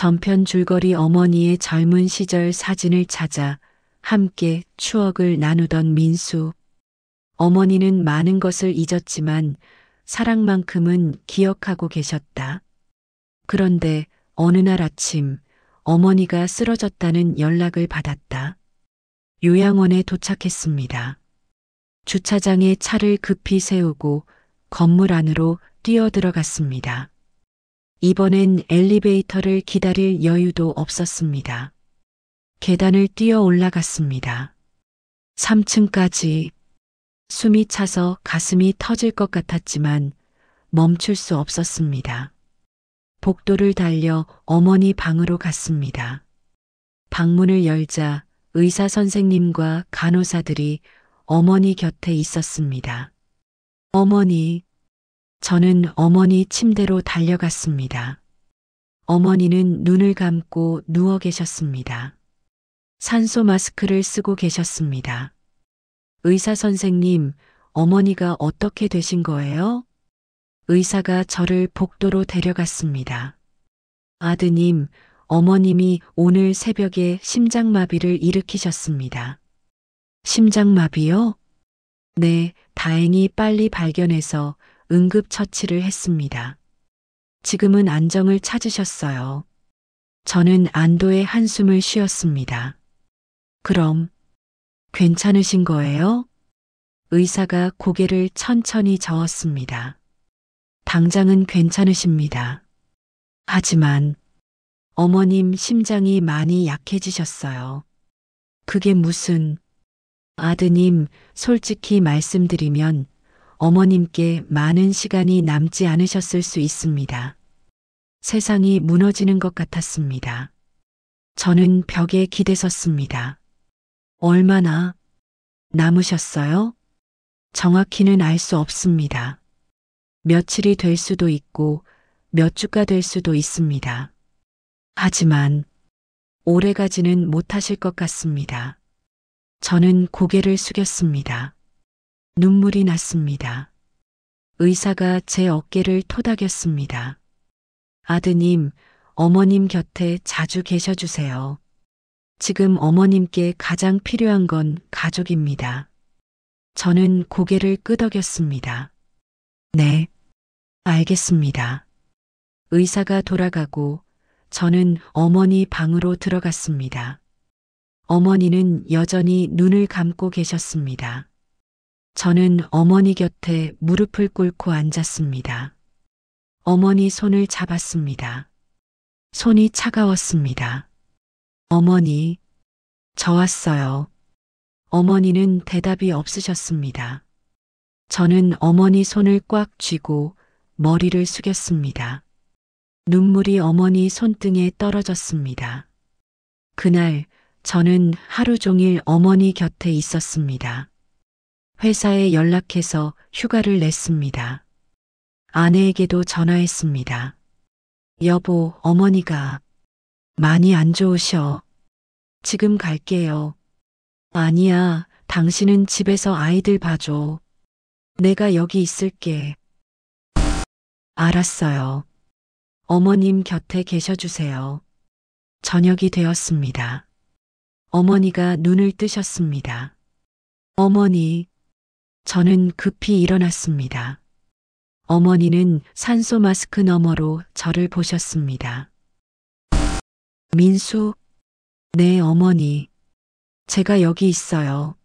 전편 줄거리 어머니의 젊은 시절 사진을 찾아 함께 추억을 나누던 민수. 어머니는 많은 것을 잊었지만 사랑만큼은 기억하고 계셨다. 그런데 어느 날 아침 어머니가 쓰러졌다는 연락을 받았다. 요양원에 도착했습니다. 주차장에 차를 급히 세우고 건물 안으로 뛰어들어갔습니다. 이번엔 엘리베이터를 기다릴 여유도 없었습니다. 계단을 뛰어 올라갔습니다. 3층까지. 숨이 차서 가슴이 터질 것 같았지만 멈출 수 없었습니다. 복도를 달려 어머니 방으로 갔습니다. 방문을 열자 의사 선생님과 간호사들이 어머니 곁에 있었습니다. 어머니. 저는 어머니 침대로 달려갔습니다. 어머니는 눈을 감고 누워 계셨습니다. 산소 마스크를 쓰고 계셨습니다. 의사 선생님, 어머니가 어떻게 되신 거예요? 의사가 저를 복도로 데려갔습니다. 아드님, 어머님이 오늘 새벽에 심장마비를 일으키셨습니다. 심장마비요? 네, 다행히 빨리 발견해서 응급처치를 했습니다. 지금은 안정을 찾으셨어요. 저는 안도의 한숨을 쉬었습니다. 그럼 괜찮으신 거예요? 의사가 고개를 천천히 저었습니다. 당장은 괜찮으십니다. 하지만 어머님 심장이 많이 약해지셨어요. 그게 무슨... 아드님, 솔직히 말씀드리면 어머님께 많은 시간이 남지 않으셨을 수 있습니다. 세상이 무너지는 것 같았습니다. 저는 벽에 기대섰습니다. 얼마나 남으셨어요? 정확히는 알 수 없습니다. 며칠이 될 수도 있고 몇 주가 될 수도 있습니다. 하지만 오래가지는 못하실 것 같습니다. 저는 고개를 숙였습니다. 눈물이 났습니다. 의사가 제 어깨를 토닥였습니다. 아드님, 어머님 곁에 자주 계셔주세요. 지금 어머님께 가장 필요한 건 가족입니다. 저는 고개를 끄덕였습니다. 네, 알겠습니다. 의사가 돌아가고 저는 어머니 방으로 들어갔습니다. 어머니는 여전히 눈을 감고 계셨습니다. 저는 어머니 곁에 무릎을 꿇고 앉았습니다. 어머니 손을 잡았습니다. 손이 차가웠습니다. 어머니, 저 왔어요. 어머니는 대답이 없으셨습니다. 저는 어머니 손을 꽉 쥐고 머리를 숙였습니다. 눈물이 어머니 손등에 떨어졌습니다. 그날 저는 하루 종일 어머니 곁에 있었습니다. 회사에 연락해서 휴가를 냈습니다. 아내에게도 전화했습니다. 여보, 어머니가 많이 안 좋으셔. 지금 갈게요. 아니야, 당신은 집에서 아이들 봐줘. 내가 여기 있을게. 알았어요. 어머님 곁에 계셔주세요. 저녁이 되었습니다. 어머니가 눈을 뜨셨습니다. 어머니. 저는 급히 일어났습니다. 어머니는 산소 마스크 너머로 저를 보셨습니다. 민수? 네, 어머니. 제가 여기 있어요.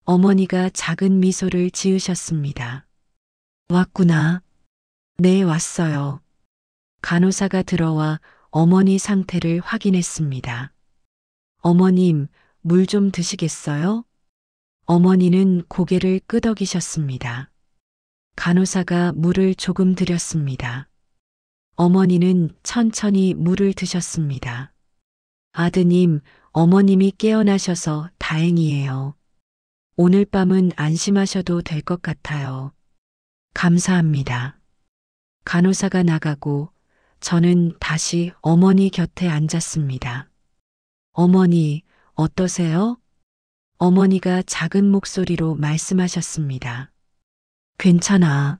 어머니가 작은 미소를 지으셨습니다. 왔구나. 네, 왔어요. 간호사가 들어와 어머니 상태를 확인했습니다. 어머님, 물 좀 드시겠어요? 어머니는 고개를 끄덕이셨습니다. 간호사가 물을 조금 드렸습니다. 어머니는 천천히 물을 드셨습니다. 아드님, 어머님이 깨어나셔서 다행이에요. 오늘 밤은 안심하셔도 될 것 같아요. 감사합니다. 간호사가 나가고 저는 다시 어머니 곁에 앉았습니다. 어머니, 어떠세요? 어머니가 작은 목소리로 말씀하셨습니다. 괜찮아.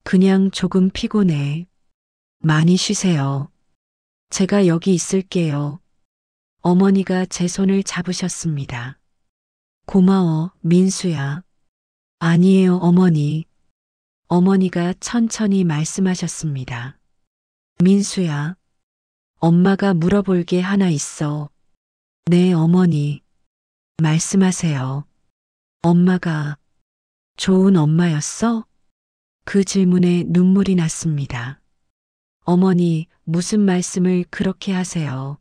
그냥 조금 피곤해. 많이 쉬세요. 제가 여기 있을게요. 어머니가 제 손을 잡으셨습니다. 고마워, 민수야. 아니에요, 어머니. 어머니가 천천히 말씀하셨습니다. 민수야, 엄마가 물어볼 게 하나 있어. 네, 어머니. 말씀하세요. 엄마가 좋은 엄마였어? 그 질문에 눈물이 났습니다. 어머니, 무슨 말씀을 그렇게 하세요?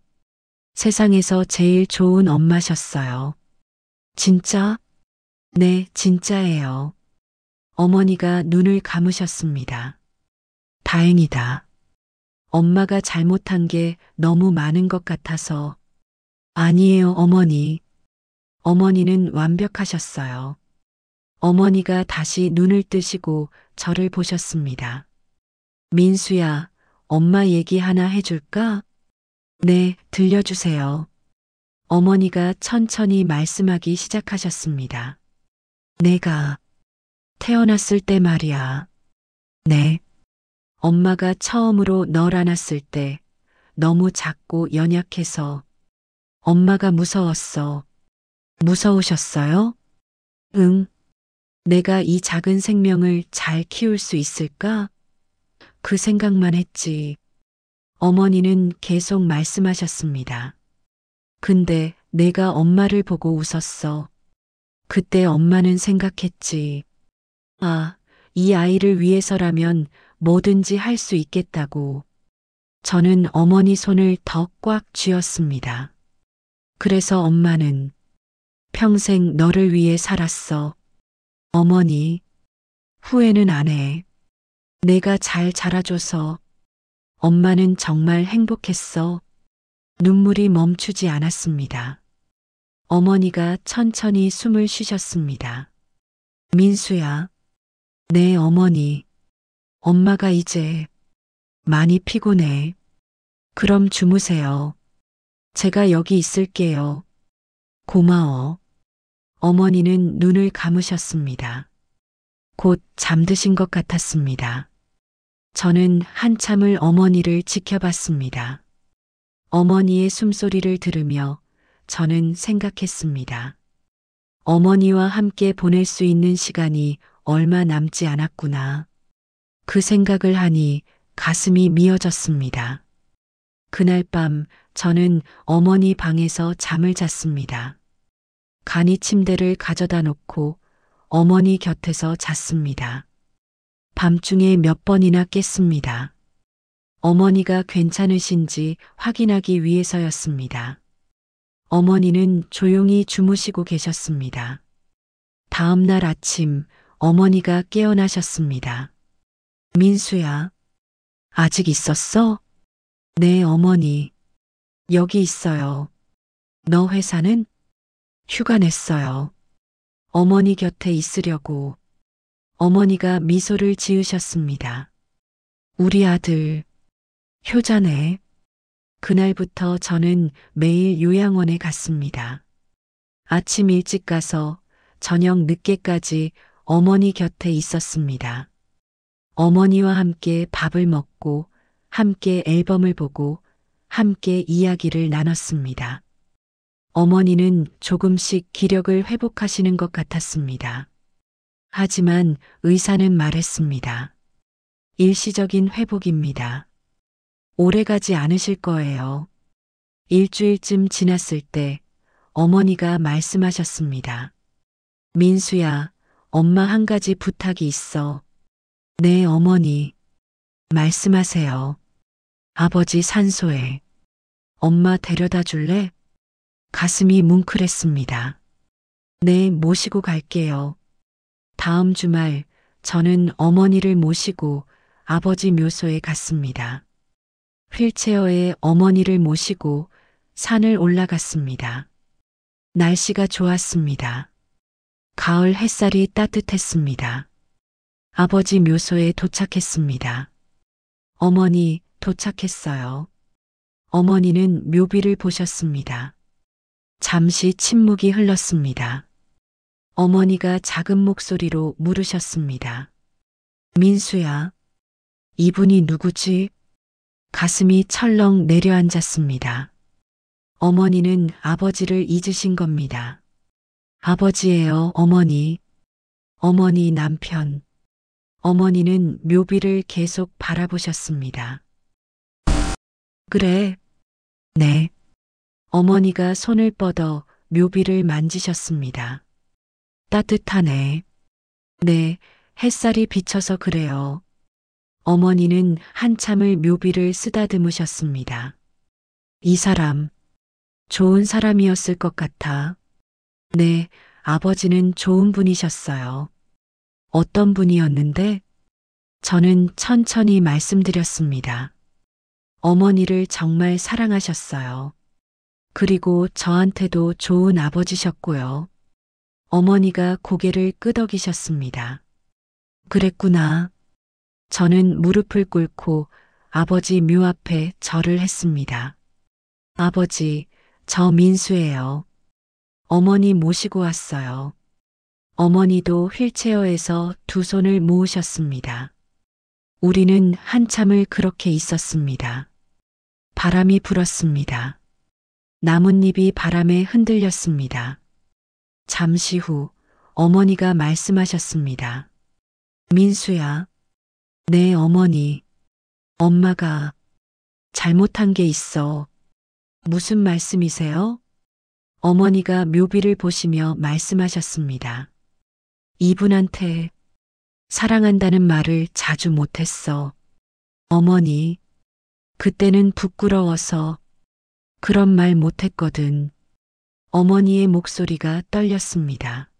세상에서 제일 좋은 엄마셨어요. 진짜? 네, 진짜예요. 어머니가 눈을 감으셨습니다. 다행이다. 엄마가 잘못한 게 너무 많은 것 같아서. 아니에요, 어머니. 어머니는 완벽하셨어요. 어머니가 다시 눈을 뜨시고 저를 보셨습니다. 민수야, 엄마 얘기 하나 해줄까? 네, 들려주세요. 어머니가 천천히 말씀하기 시작하셨습니다. 내가 태어났을 때 말이야. 네. 엄마가 처음으로 널 안았을 때 너무 작고 연약해서 엄마가 무서웠어. 무서우셨어요? 응. 내가 이 작은 생명을 잘 키울 수 있을까? 그 생각만 했지. 어머니는 계속 말씀하셨습니다. 근데 내가 엄마를 보고 웃었어. 그때 엄마는 생각했지. 아, 이 아이를 위해서라면 뭐든지 할 수 있겠다고. 저는 어머니 손을 더 꽉 쥐었습니다. 그래서 엄마는 평생 너를 위해 살았어. 어머니, 후회는 안 해. 내가 잘 자라줘서 엄마는 정말 행복했어. 눈물이 멈추지 않았습니다. 어머니가 천천히 숨을 쉬셨습니다. 민수야, 네 어머니. 엄마가 이제 많이 피곤해. 그럼 주무세요. 제가 여기 있을게요. 고마워. 어머니는 눈을 감으셨습니다. 곧 잠드신 것 같았습니다. 저는 한참을 어머니를 지켜봤습니다. 어머니의 숨소리를 들으며 저는 생각했습니다. 어머니와 함께 보낼 수 있는 시간이 얼마 남지 않았구나. 그 생각을 하니 가슴이 미어졌습니다. 그날 밤 저는 어머니 방에서 잠을 잤습니다. 간이 침대를 가져다 놓고 어머니 곁에서 잤습니다. 밤중에 몇 번이나 깼습니다. 어머니가 괜찮으신지 확인하기 위해서였습니다. 어머니는 조용히 주무시고 계셨습니다. 다음 날 아침 어머니가 깨어나셨습니다. 민수야, 아직 있었어? 네, 어머니. 여기 있어요. 너 회사는? 휴가 냈어요. 어머니 곁에 있으려고. 어머니가 미소를 지으셨습니다. 우리 아들, 효자네. 그날부터 저는 매일 요양원에 갔습니다. 아침 일찍 가서 저녁 늦게까지 어머니 곁에 있었습니다. 어머니와 함께 밥을 먹고 함께 앨범을 보고 함께 이야기를 나눴습니다. 어머니는 조금씩 기력을 회복하시는 것 같았습니다. 하지만 의사는 말했습니다. 일시적인 회복입니다. 오래가지 않으실 거예요. 일주일쯤 지났을 때 어머니가 말씀하셨습니다. 민수야, 엄마 한 가지 부탁이 있어. 네, 어머니. 말씀하세요. 아버지 산소에 엄마 데려다 줄래? 가슴이 뭉클했습니다. 네, 모시고 갈게요. 다음 주말 저는 어머니를 모시고 아버지 묘소에 갔습니다. 휠체어에 어머니를 모시고 산을 올라갔습니다. 날씨가 좋았습니다. 가을 햇살이 따뜻했습니다. 아버지 묘소에 도착했습니다. 어머니 도착했어요. 어머니는 묘비를 보셨습니다. 잠시 침묵이 흘렀습니다. 어머니가 작은 목소리로 물으셨습니다. 민수야, 이분이 누구지? 가슴이 철렁 내려앉았습니다. 어머니는 아버지를 잊으신 겁니다. 아버지예요, 어머니. 어머니 남편. 어머니는 묘비를 계속 바라보셨습니다. 그래. 네. 어머니가 손을 뻗어 묘비를 만지셨습니다. 따뜻하네. 네, 햇살이 비쳐서 그래요. 어머니는 한참을 묘비를 쓰다듬으셨습니다. 이 사람, 좋은 사람이었을 것 같아. 네, 아버지는 좋은 분이셨어요. 어떤 분이었는데? 저는 천천히 말씀드렸습니다. 어머니를 정말 사랑하셨어요. 그리고 저한테도 좋은 아버지셨고요. 어머니가 고개를 끄덕이셨습니다. 그랬구나. 저는 무릎을 꿇고 아버지 묘 앞에 절을 했습니다. 아버지, 저 민수예요. 어머니 모시고 왔어요. 어머니도 휠체어에서 두 손을 모으셨습니다. 우리는 한참을 그렇게 있었습니다. 바람이 불었습니다. 나뭇잎이 바람에 흔들렸습니다. 잠시 후 어머니가 말씀하셨습니다. 민수야. 네, 어머니. 엄마가 잘못한 게 있어. 무슨 말씀이세요? 어머니가 묘비를 보시며 말씀하셨습니다. 이분한테 사랑한다는 말을 자주 못했어. 어머니, 그때는 부끄러워서 그런 말 못했거든. 어머니의 목소리가 떨렸습니다.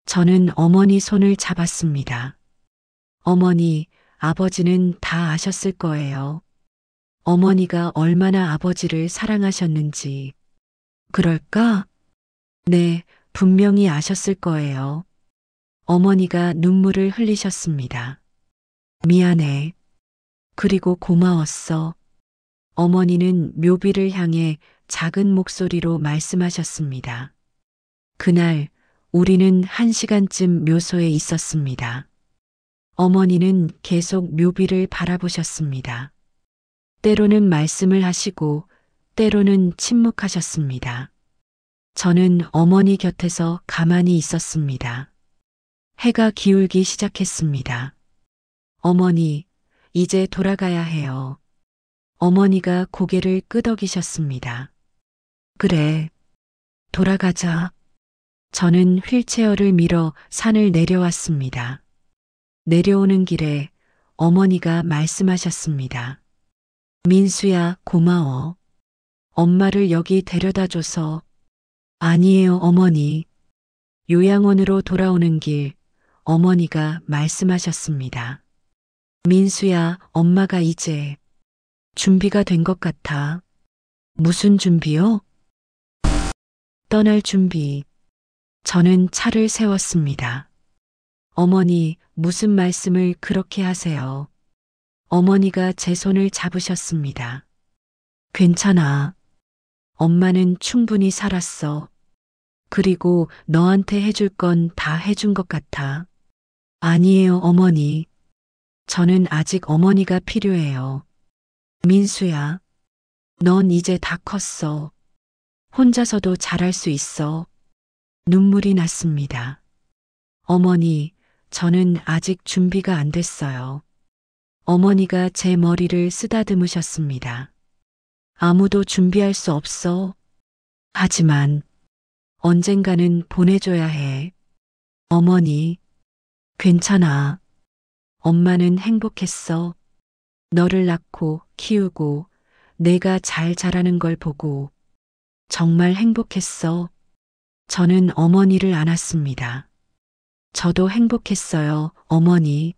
저는 어머니 손을 잡았습니다. 어머니, 아버지는 다 아셨을 거예요. 어머니가 얼마나 아버지를 사랑하셨는지. 그럴까? 네, 분명히 아셨을 거예요. 어머니가 눈물을 흘리셨습니다. 미안해. 그리고 고마웠어. 어머니는 묘비를 향해 작은 목소리로 말씀하셨습니다. 그날 우리는 1시간쯤 묘소에 있었습니다. 어머니는 계속 묘비를 바라보셨습니다. 때로는 말씀을 하시고 때로는 침묵하셨습니다. 저는 어머니 곁에서 가만히 있었습니다. 해가 기울기 시작했습니다. 어머니, 이제 돌아가야 해요. 어머니가 고개를 끄덕이셨습니다. 그래, 돌아가자. 저는 휠체어를 밀어 산을 내려왔습니다. 내려오는 길에 어머니가 말씀하셨습니다. 민수야, 고마워. 엄마를 여기 데려다줘서. 아니에요, 어머니. 요양원으로 돌아오는 길, 어머니가 말씀하셨습니다. 민수야, 엄마가 이제 준비가 된 것 같아. 무슨 준비요? 떠날 준비. 저는 차를 세웠습니다. 어머니, 무슨 말씀을 그렇게 하세요? 어머니가 제 손을 잡으셨습니다. 괜찮아. 엄마는 충분히 살았어. 그리고 너한테 해줄 건 다 해준 것 같아. 아니에요, 어머니. 저는 아직 어머니가 필요해요. 민수야, 넌 이제 다 컸어. 혼자서도 잘할 수 있어. 눈물이 났습니다. 어머니, 저는 아직 준비가 안 됐어요. 어머니가 제 머리를 쓰다듬으셨습니다. 아무도 준비할 수 없어. 하지만 언젠가는 보내줘야 해. 어머니, 괜찮아. 엄마는 행복했어. 너를 낳고 키우고 내가 잘 자라는 걸 보고 정말 행복했어. 저는 어머니를 안았습니다. 저도 행복했어요, 어머니.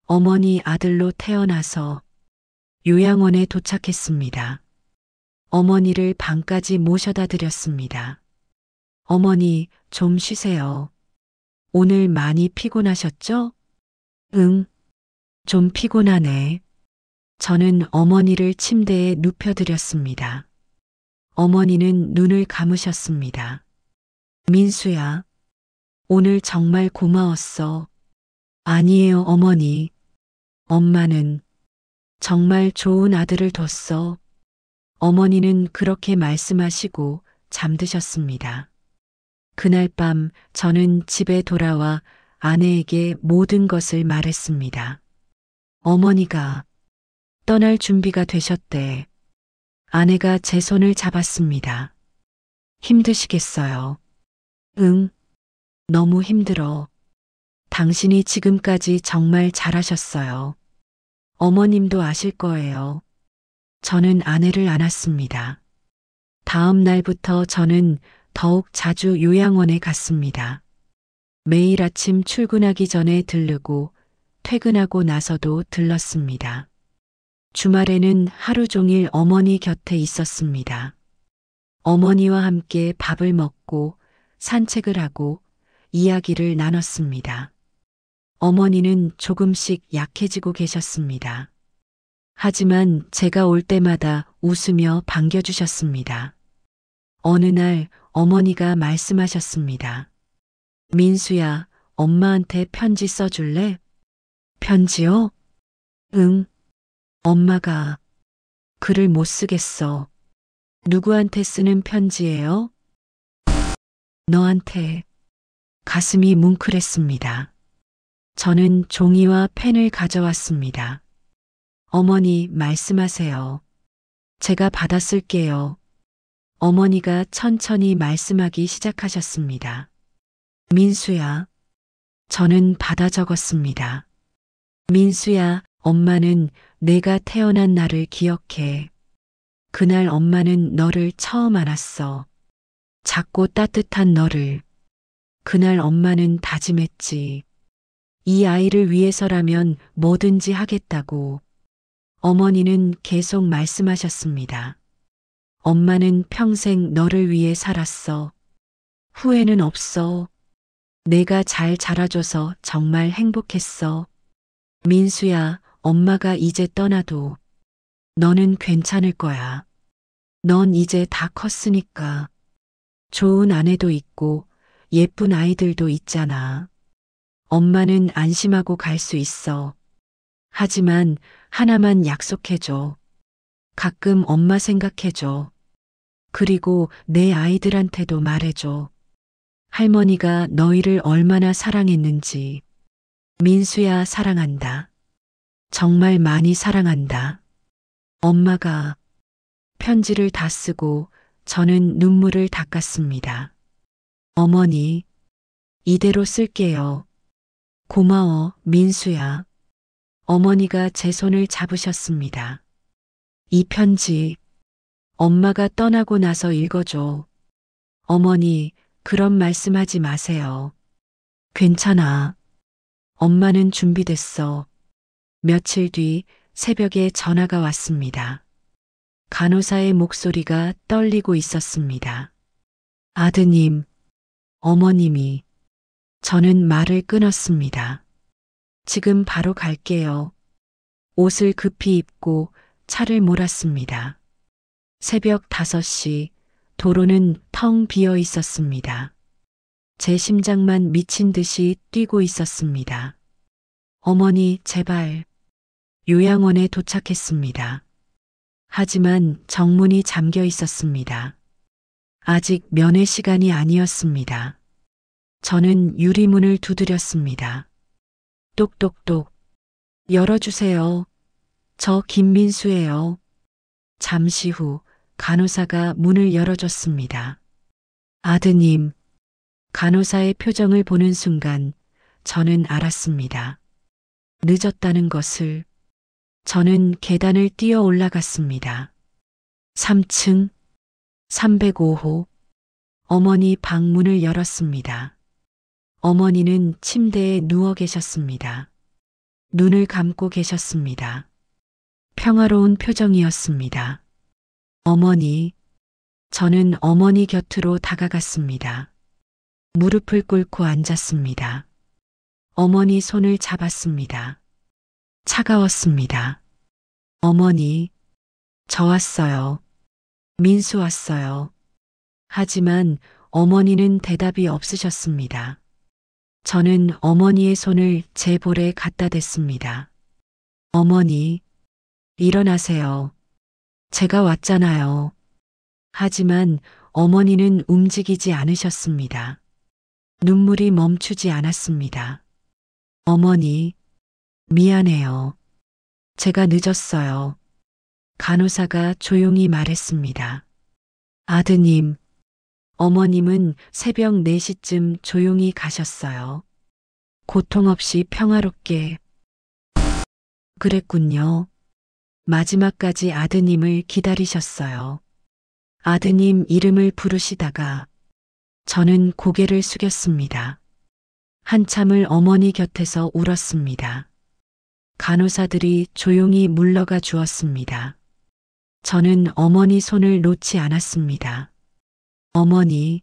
어머니 아들로 태어나서 요양원에 도착했습니다. 어머니를 방까지 모셔다 드렸습니다. 어머니, 좀 쉬세요. 오늘 많이 피곤하셨죠? 응, 좀 피곤하네. 저는 어머니를 침대에 눕혀드렸습니다. 어머니는 눈을 감으셨습니다. 민수야, 오늘 정말 고마웠어. 아니에요, 어머니. 엄마는 정말 좋은 아들을 뒀어. 어머니는 그렇게 말씀하시고 잠드셨습니다. 그날 밤 저는 집에 돌아와 아내에게 모든 것을 말했습니다. 어머니가 떠날 준비가 되셨대. 아내가 제 손을 잡았습니다. 힘드시겠어요? 응, 너무 힘들어. 당신이 지금까지 정말 잘하셨어요. 어머님도 아실 거예요. 저는 아내를 안았습니다. 다음 날부터 저는 더욱 자주 요양원에 갔습니다. 매일 아침 출근하기 전에 들르고 퇴근하고 나서도 들렀습니다. 주말에는 하루 종일 어머니 곁에 있었습니다. 어머니와 함께 밥을 먹고 산책을 하고 이야기를 나눴습니다. 어머니는 조금씩 약해지고 계셨습니다. 하지만 제가 올 때마다 웃으며 반겨주셨습니다. 어느 날 어머니가 말씀하셨습니다. 민수야, 엄마한테 편지 써줄래? 편지요? 응. 엄마가 글을 못 쓰겠어. 누구한테 쓰는 편지예요? 너한테. 가슴이 뭉클했습니다. 저는 종이와 펜을 가져왔습니다. 어머니 말씀하세요. 제가 받아 쓸게요. 어머니가 천천히 말씀하기 시작하셨습니다. 민수야. 저는 받아 적었습니다. 민수야, 엄마는 내가 태어난 날을 기억해. 그날 엄마는 너를 처음 알았어. 작고 따뜻한 너를. 그날 엄마는 다짐했지. 이 아이를 위해서라면 뭐든지 하겠다고. 어머니는 계속 말씀하셨습니다. 엄마는 평생 너를 위해 살았어. 후회는 없어. 내가 잘 자라줘서 정말 행복했어. 민수야, 엄마가 이제 떠나도 너는 괜찮을 거야. 넌 이제 다 컸으니까. 좋은 아내도 있고 예쁜 아이들도 있잖아. 엄마는 안심하고 갈 수 있어. 하지만 하나만 약속해줘. 가끔 엄마 생각해줘. 그리고 내 아이들한테도 말해줘. 할머니가 너희를 얼마나 사랑했는지. 민수야, 사랑한다. 정말 많이 사랑한다. 엄마가 편지를 다 쓰고 저는 눈물을 닦았습니다. 어머니, 이대로 쓸게요. 고마워, 민수야. 어머니가 제 손을 잡으셨습니다. 이 편지, 엄마가 떠나고 나서 읽어줘. 어머니, 그런 말씀하지 마세요. 괜찮아. 엄마는 준비됐어. 며칠 뒤 새벽에 전화가 왔습니다. 간호사의 목소리가 떨리고 있었습니다. 아드님, 어머님이. 저는 말을 끊었습니다. 지금 바로 갈게요. 옷을 급히 입고 차를 몰았습니다. 새벽 5시, 도로는 텅 비어 있었습니다. 제 심장만 미친 듯이 뛰고 있었습니다. 어머니, 제발. 요양원에 도착했습니다. 하지만 정문이 잠겨 있었습니다. 아직 면회 시간이 아니었습니다. 저는 유리문을 두드렸습니다. 똑똑똑. 열어주세요. 저 김민수예요. 잠시 후 간호사가 문을 열어줬습니다. 아드님. 간호사의 표정을 보는 순간 저는 알았습니다. 늦었다는 것을. 저는 계단을 뛰어 올라갔습니다. 3층 305호. 어머니 방 문을 열었습니다. 어머니는 침대에 누워 계셨습니다. 눈을 감고 계셨습니다. 평화로운 표정이었습니다. 어머니, 저는 어머니 곁으로 다가갔습니다. 무릎을 꿇고 앉았습니다. 어머니 손을 잡았습니다. 차가웠습니다. 어머니, 저 왔어요. 민수 왔어요. 하지만 어머니는 대답이 없으셨습니다. 저는 어머니의 손을 제 볼에 갖다 댔습니다. 어머니, 일어나세요. 제가 왔잖아요. 하지만 어머니는 움직이지 않으셨습니다. 눈물이 멈추지 않았습니다. 어머니, 미안해요. 제가 늦었어요. 간호사가 조용히 말했습니다. 아드님, 어머님은 새벽 4시쯤 조용히 가셨어요. 고통 없이 평화롭게. 그랬군요. 마지막까지 아드님을 기다리셨어요. 아드님 이름을 부르시다가 저는 고개를 숙였습니다. 한참을 어머니 곁에서 울었습니다. 간호사들이 조용히 물러가 주었습니다. 저는 어머니 손을 놓지 않았습니다. 어머니,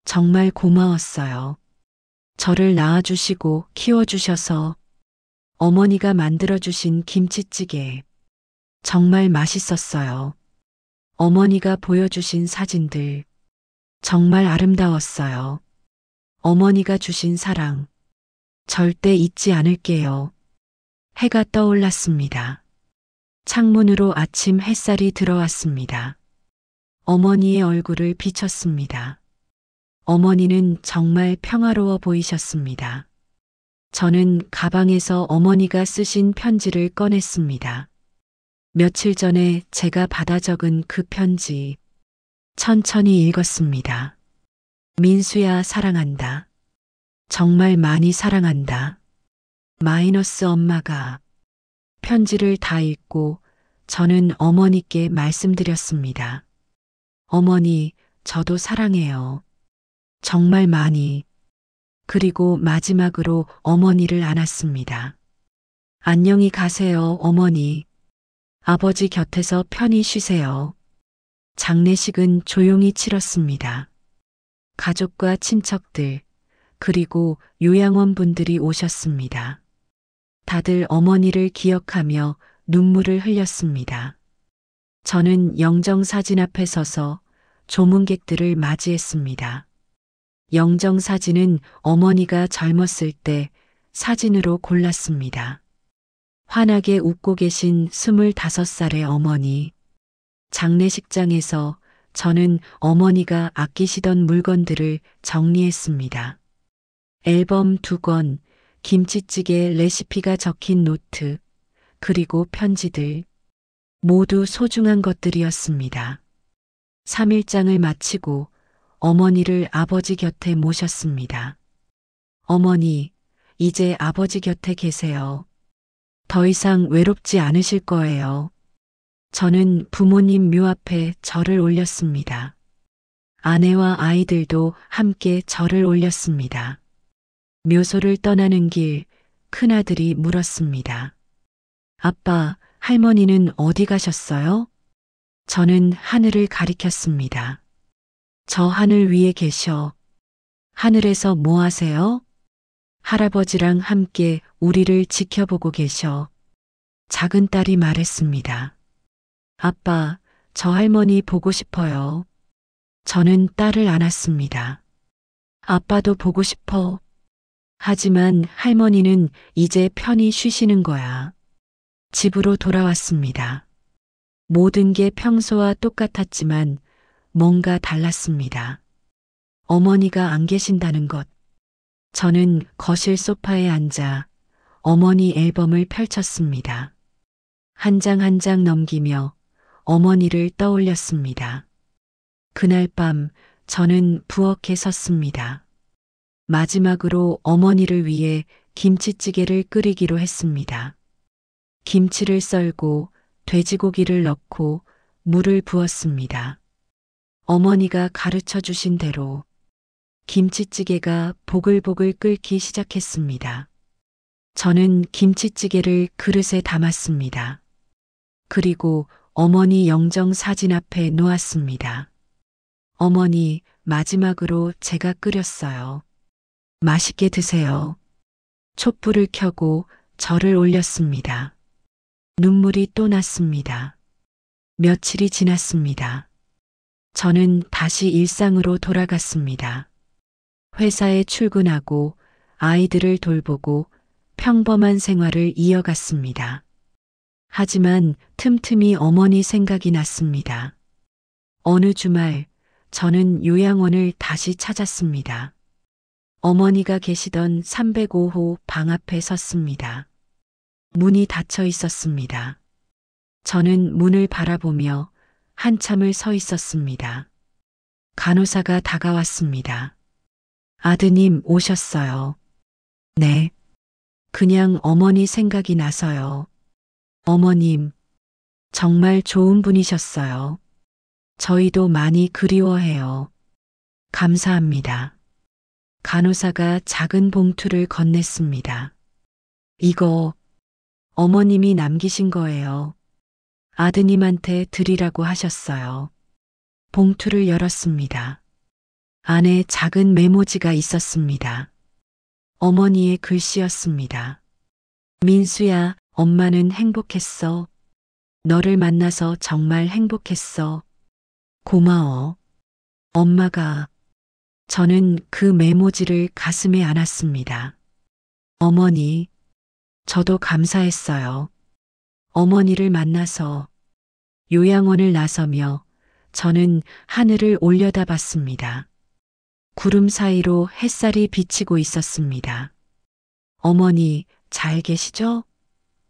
정말 고마웠어요. 저를 낳아주시고 키워주셔서 어머니가 만들어주신 김치찌개 정말 맛있었어요. 어머니가 보여주신 사진들 정말 아름다웠어요. 어머니가 주신 사랑 절대 잊지 않을게요. 해가 떠올랐습니다. 창문으로 아침 햇살이 들어왔습니다. 어머니의 얼굴을 비췄습니다. 어머니는 정말 평화로워 보이셨습니다. 저는 가방에서 어머니가 쓰신 편지를 꺼냈습니다. 며칠 전에 제가 받아 적은 그 편지 천천히 읽었습니다. 민수야, 사랑한다. 정말 많이 사랑한다. 마이너스 엄마가. 편지를 다 읽고 저는 어머니께 말씀드렸습니다. 어머니, 저도 사랑해요. 정말 많이. 그리고 마지막으로 어머니를 안았습니다. 안녕히 가세요, 어머니. 아버지 곁에서 편히 쉬세요. 장례식은 조용히 치렀습니다. 가족과 친척들, 그리고 요양원 분들이 오셨습니다. 다들 어머니를 기억하며 눈물을 흘렸습니다. 저는 영정사진 앞에 서서 조문객들을 맞이했습니다. 영정사진은 어머니가 젊었을 때 사진으로 골랐습니다. 환하게 웃고 계신 25살의 어머니. 장례식장에서 저는 어머니가 아끼시던 물건들을 정리했습니다. 앨범 2권, 김치찌개 레시피가 적힌 노트, 그리고 편지들. 모두 소중한 것들이었습니다. 3일장을 마치고 어머니를 아버지 곁에 모셨습니다. 어머니, 이제 아버지 곁에 계세요. 더 이상 외롭지 않으실 거예요. 저는 부모님 묘 앞에 절을 올렸습니다. 아내와 아이들도 함께 절을 올렸습니다. 묘소를 떠나는 길, 큰아들이 물었습니다. 아빠, 할머니는 어디 가셨어요? 저는 하늘을 가리켰습니다. 저 하늘 위에 계셔. 하늘에서 뭐 하세요? 할아버지랑 함께 우리를 지켜보고 계셔. 작은 딸이 말했습니다. 아빠, 저 할머니 보고 싶어요. 저는 딸을 안았습니다. 아빠도 보고 싶어. 하지만 할머니는 이제 편히 쉬시는 거야. 집으로 돌아왔습니다. 모든 게 평소와 똑같았지만 뭔가 달랐습니다. 어머니가 안 계신다는 것. 저는 거실 소파에 앉아 어머니 앨범을 펼쳤습니다. 한 장 한 장 넘기며 어머니를 떠올렸습니다. 그날 밤 저는 부엌에 섰습니다. 마지막으로 어머니를 위해 김치찌개를 끓이기로 했습니다. 김치를 썰고 돼지고기를 넣고 물을 부었습니다. 어머니가 가르쳐 주신 대로 김치찌개가 보글보글 끓기 시작했습니다. 저는 김치찌개를 그릇에 담았습니다. 그리고 어머니 영정 사진 앞에 놓았습니다. 어머니, 마지막으로 제가 끓였어요. 맛있게 드세요. 촛불을 켜고 절을 올렸습니다. 눈물이 또 났습니다. 며칠이 지났습니다. 저는 다시 일상으로 돌아갔습니다. 회사에 출근하고 아이들을 돌보고 평범한 생활을 이어갔습니다. 하지만 틈틈이 어머니 생각이 났습니다. 어느 주말 저는 요양원을 다시 찾았습니다. 어머니가 계시던 305호 방 앞에 섰습니다. 문이 닫혀 있었습니다. 저는 문을 바라보며 한참을 서 있었습니다. 간호사가 다가왔습니다. 아드님 오셨어요. 네. 그냥 어머니 생각이 나서요. 어머님, 정말 좋은 분이셨어요. 저희도 많이 그리워해요. 감사합니다. 간호사가 작은 봉투를 건넸습니다. 이거 어머님이 남기신 거예요. 아드님한테 드리라고 하셨어요. 봉투를 열었습니다. 안에 작은 메모지가 있었습니다. 어머니의 글씨였습니다. 민수야, 엄마는 행복했어. 너를 만나서 정말 행복했어. 고마워. 엄마가. 저는 그 메모지를 가슴에 안았습니다. 어머니, 저도 감사했어요. 어머니를 만나서 요양원을 나서며 저는 하늘을 올려다봤습니다. 구름 사이로 햇살이 비치고 있었습니다. 어머니, 잘 계시죠?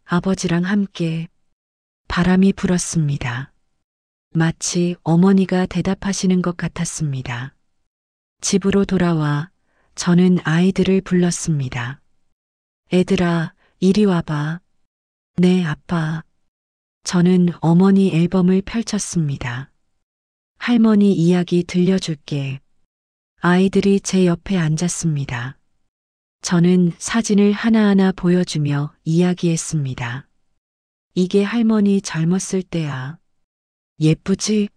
아버지랑 함께 바람이 불었습니다. 마치 어머니가 대답하시는 것 같았습니다. 집으로 돌아와 저는 아이들을 불렀습니다. 애들아, 이리 와봐. 네, 아빠. 저는 어머니 앨범을 펼쳤습니다. 할머니 이야기 들려줄게. 아이들이 제 옆에 앉았습니다. 저는 사진을 하나하나 보여주며 이야기했습니다. 이게 할머니 젊었을 때야. 예쁘지?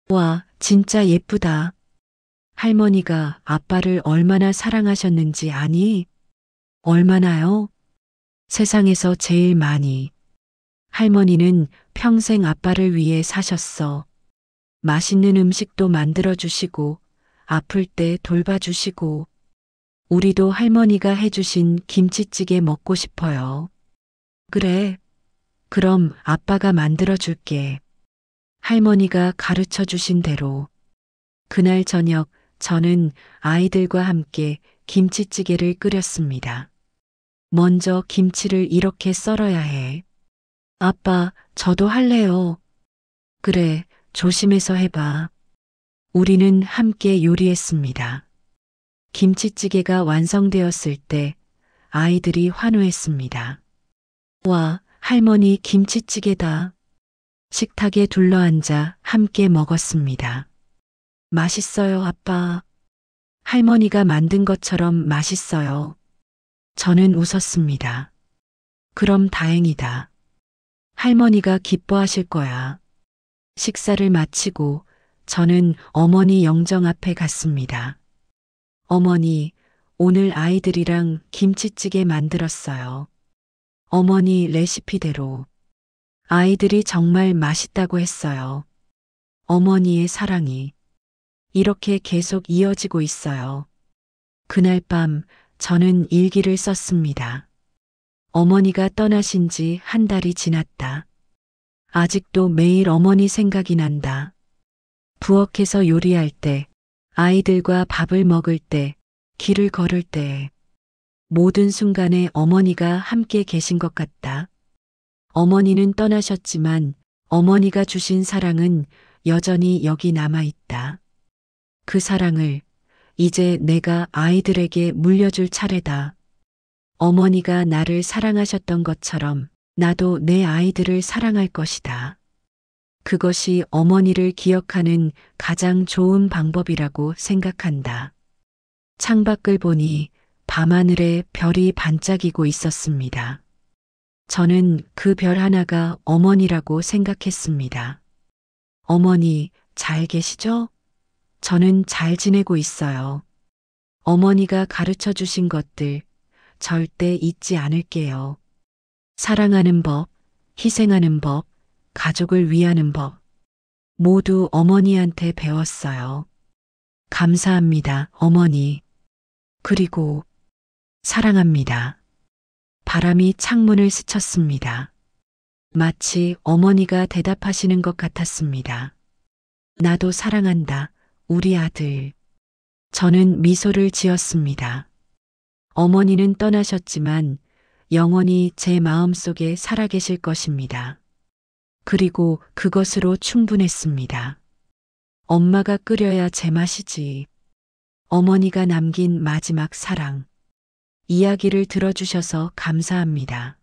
와, 진짜 예쁘다. 할머니가 아빠를 얼마나 사랑하셨는지 아니? 얼마나요? 세상에서 제일 많이. 할머니는 평생 아빠를 위해 사셨어. 맛있는 음식도 만들어주시고, 아플 때 돌봐주시고, 우리도 할머니가 해주신 김치찌개 먹고 싶어요. 그래. 그럼 아빠가 만들어줄게. 할머니가 가르쳐 주신 대로. 그날 저녁 저는 아이들과 함께 김치찌개를 끓였습니다. 먼저 김치를 이렇게 썰어야 해. 아빠, 저도 할래요. 그래, 조심해서 해봐. 우리는 함께 요리했습니다. 김치찌개가 완성되었을 때 아이들이 환호했습니다. 와, 할머니 김치찌개다. 식탁에 둘러앉아 함께 먹었습니다. 맛있어요, 아빠. 할머니가 만든 것처럼 맛있어요. 저는 웃었습니다. 그럼 다행이다. 할머니가 기뻐하실 거야. 식사를 마치고 저는 어머니 영정 앞에 갔습니다. 어머니, 오늘 아이들이랑 김치찌개 만들었어요. 어머니 레시피대로. 아이들이 정말 맛있다고 했어요. 어머니의 사랑이 이렇게 계속 이어지고 있어요. 그날 밤 저는 일기를 썼습니다. 어머니가 떠나신 지 한 달이 지났다. 아직도 매일 어머니 생각이 난다. 부엌에서 요리할 때, 아이들과 밥을 먹을 때, 길을 걸을 때, 모든 순간에 어머니가 함께 계신 것 같다. 어머니는 떠나셨지만 어머니가 주신 사랑은 여전히 여기 남아있다. 그 사랑을 이제 내가 아이들에게 물려줄 차례다. 어머니가 나를 사랑하셨던 것처럼 나도 내 아이들을 사랑할 것이다. 그것이 어머니를 기억하는 가장 좋은 방법이라고 생각한다. 창밖을 보니 밤하늘에 별이 반짝이고 있었습니다. 저는 그 별 하나가 어머니라고 생각했습니다. 어머니, 잘 계시죠? 저는 잘 지내고 있어요. 어머니가 가르쳐 주신 것들 절대 잊지 않을게요. 사랑하는 법, 희생하는 법, 가족을 위하는 법, 모두 어머니한테 배웠어요. 감사합니다, 어머니. 그리고 사랑합니다. 바람이 창문을 스쳤습니다. 마치 어머니가 대답하시는 것 같았습니다. 나도 사랑한다, 우리 아들. 저는 미소를 지었습니다. 어머니는 떠나셨지만 영원히 제 마음속에 살아계실 것입니다. 그리고 그것으로 충분했습니다. 엄마가 끓여야 제맛이지. 어머니가 남긴 마지막 사랑. 이야기를 들어주셔서 감사합니다.